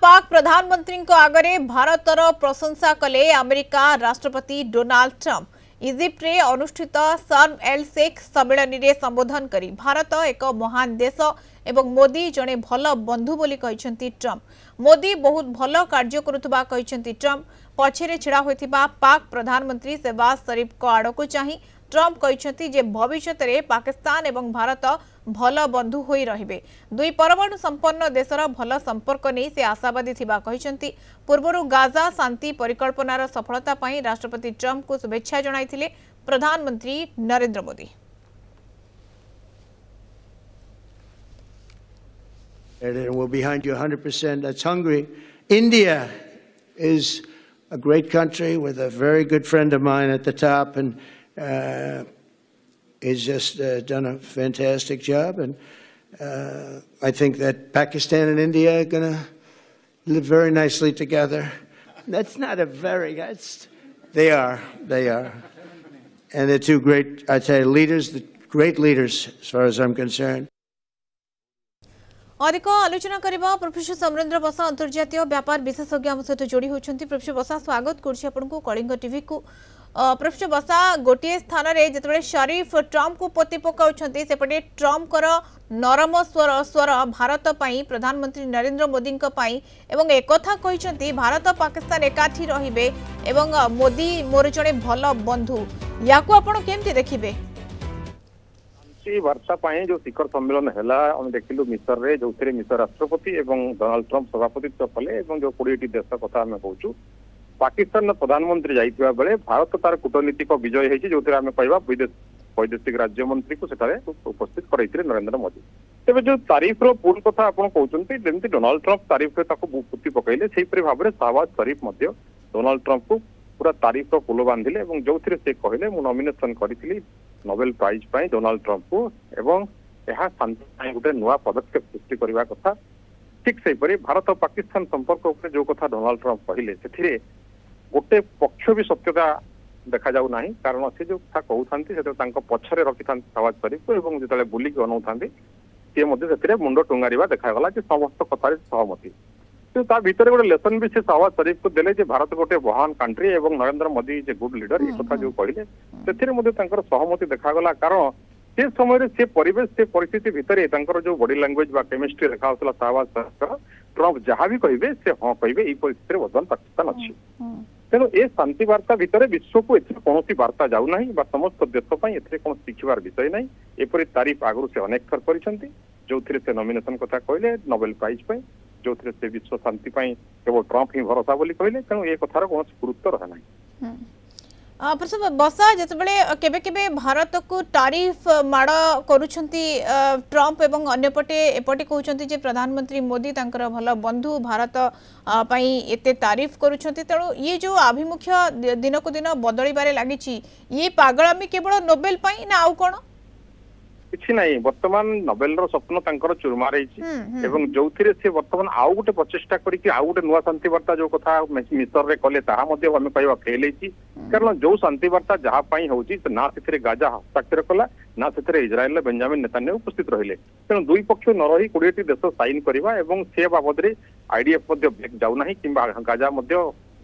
पाक प्रधानमंत्री आगरे भारतर प्रशंसा कले अमेरिका राष्ट्रपति डोनाल्ड ट्रंप। इजिप्ट रे अनुष्ठित शर्म एल शेख सम्मेलन में संबोधन करी भारत एक महान देश एवं मोदी जड़े भल बंधु बोली कहते ट्रंप। मोदी बहुत भल कार्य करुवा कहते ट्रंप। पछरे छिड़ा होइथिबा पाक प्रधानमंत्री शहबाज शरीफ को आड़ को चाही ट्रंप कहते जे भविष्य में पाकिस्तान एवं भारत भल बंधु होई रहिबे। दुई परमाणु संपन्न देशर भल संपर्क नहीं से आशावादी थिबा कहते। पूर्वरु गाजा शांति परिकल्पनार सफलता पाई राष्ट्रपति ट्रंप को शुभेच्छा जणाइथिले प्रधानमंत्री Narendra Modi. And we're behind you 100%. That's hungry. India is a great country with a very good friend of mine at the top, and he's just done a fantastic job. And I think that Pakistan and India are going to live very nicely together. That's not a very, they are. And they're two great, I'd say, leaders, great leaders as far as I'm concerned. अधिक आलोचना करबा professor Samarendra बसा अंतर्जातीय व्यापार विशेषज्ञ आम सहित जोड़ी होती। प्रोफेसर बसा स्वागत करूँ कलिंग टीवी को। प्रोफेसर बसा गोटे स्थान में जिते शरीफ ट्रंप को पोती पकाउं सेपटे ट्रंप नरम स्वर भारत पाई प्रधानमंत्री नरेंद्र मोदी एवं एक कहते भारत पाकिस्तान एकाठी रहिबे एवं मोदी मोर जड़े भल बंधु या केमती देखिबे? वार्ता जो शिखर सम्मेलन है देखिलु मिसर रे जो मिसर राष्ट्रपति एवं डोनाल्ड ट्रंप सभापतित्व कले जो 20 देश कथा आम कहूँ पाकिस्तान प्रधानमंत्री जाइतिबा बेले भारत तार कूटनीतिक विजय होती जो कहवा वैदेशिक राज्य मंत्री को उपस्थित कराइथिले नरेंद्र मोदी। तेज जो तारीफ पुल कथा आप कहते जमी डोनाल्ड ट्रंप तारीफ पुति पकड़े से भाव में शहबाज शरीफ डोनाल्ड ट्रंप को पूरा तारीफ पुल बांधिले जो से कहले मु नॉमिनेशन करी नोबेल प्राइज पाई डोनाल्ड ट्रंप को एवं यह शांति गोटे नुआ पदक्षेप सृष्टि करने कथा। ठीक से भारत और पाकिस्तान संपर्क जो कथा डोनाल्ड ट्रंप कहले से गोटे पक्ष भी सत्यता देखा जाऊ ना कारण से जो कथा कहते पछरे रखी था शहबाज शरीफ को जो बुलिक अनाऊँ सी मुंड टुंगारिवा देखागला समस्त कथार सहमति ता भीतर गोटे लेसन भी से शहबाज शरीफ को देले जे भारत गोटे महान कंट्री एवं नरेंद्र मोदी जे गुड लीडर ये कथा जो कहले से सहमति देखागला कारण से समय से परिवेश से परिस्थिति भितर जो बॉडी लैंग्वेज बा केमिस्ट्री देखा शहबाज शरीफ ट्रंप जहाँ भी कहे से हाँ कहे ये परिस्थिति बर्तमान पाकिस्तान अच्छी तेणु ए शांति वार्ता भितर विश्व को कौन वार्ता जाऊना समस्त देश कौन शिखबार विषय ना एपरी तारीफ आगु से अनेक थर कर जो से नॉमिनेशन कथा कहले नोबेल प्राइज पाई जो से विश्व शांति केवल ट्रंप ही भरोसा बोली कहले तेणु ये कथार कौन गुरुत्व रहे ना। प्रसव बसा जितेबाला केबे केबे भारत को तारीफ माड़ करुछंती ट्रंप एवं अन्यपटे एपटे कहते जे प्रधानमंत्री मोदी तांकर भल बंधु भारत पाई एते तारीफ करुछंती तेणु ये जो आभिमुख्य दिन को दिन बदलिबारे लागिछि ये पागलामी केवल नोबेल पाई ना आउ कोन किछि नहीं बर्तमान नोबेल रो स्वप्न तांकर चुरमार एवं जो से बर्तमान आउ गोटे प्रचेषा करके आउ गोटे नुआ शांति वार्ता जो कथा मिसर रे कले ताहा मध्ये आमे कहवा फेल कारण जो शांति वार्ता जहाँ होची ना से गाजा हस्ताक्षर कला ना से इज्राएल बेंजामिन नेतान्याहू उपस्थित रहिले तेणु दुई पक्ष न रही 20 देश साइन करवा एवं से बाबद आईडीएफ ब्रेक जाऊना कि गाजा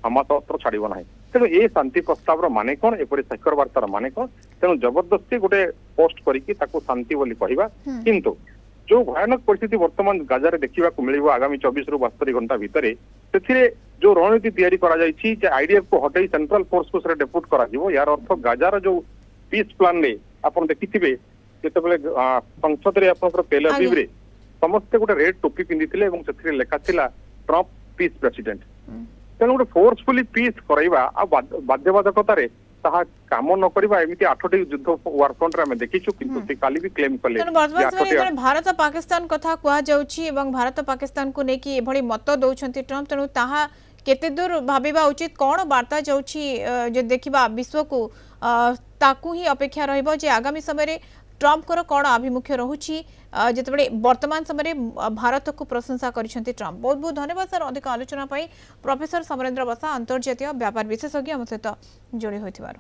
हमास अस्त्र छाड़ ना तेणु ये शांति प्रस्ताव माने कौन एपरी शिखर वार्तार माने कौन तेणु जबरदस्ती गोटे पोस्ट करके शांति बोली कहवा किंतु जो भयानक परिस्थिति वर्तमान गाजा देखा मिल आगामी 24 रु 72 घंटा भितर से जो रणनीति तैयारी करा आईडीएफ को हटई सेंट्रल फोर्स को डेपुट करा यार अर्थ गाजार जो पीस प्लान ने आप देखिथे जिते संसद में तेल अवीव समस्ते गोटे रेड टोपी पिंधि लेखा ट्रंप पीस प्रेसिडेंट तेणु गोटे फोर्सफुली पीस करवा बाध्यबाधकतार काम न करवा एमती 8टी युद्ध वारफ्रंट रे देखीछु किंतु काली भी क्लेम कले भारत पाकिस्तान कथा कुआ जाउछि एवं भारत पाकिस्तान को नेकी एभली मत दउछंती ट्रंप तेणु ताहा केते दूर भाबिबा उचित कौन वार्ता जाउछि जे देखिबा विश्व को ताकू ही अपेक्षा रहिबो जे आगामी समय ट्रंप कर कौन आभिमुख्य रहुछि जिते वर्तमान समय भारत को प्रशंसा करिसेंती ट्रंप। बहुत बहुत धन्यवाद सर अधिक आलोचना पाई प्रोफेसर समरेंद्र बसा अंतर्जातीय व्यापार विशेषज्ञ हम सहित जोड़ी होइथिबार।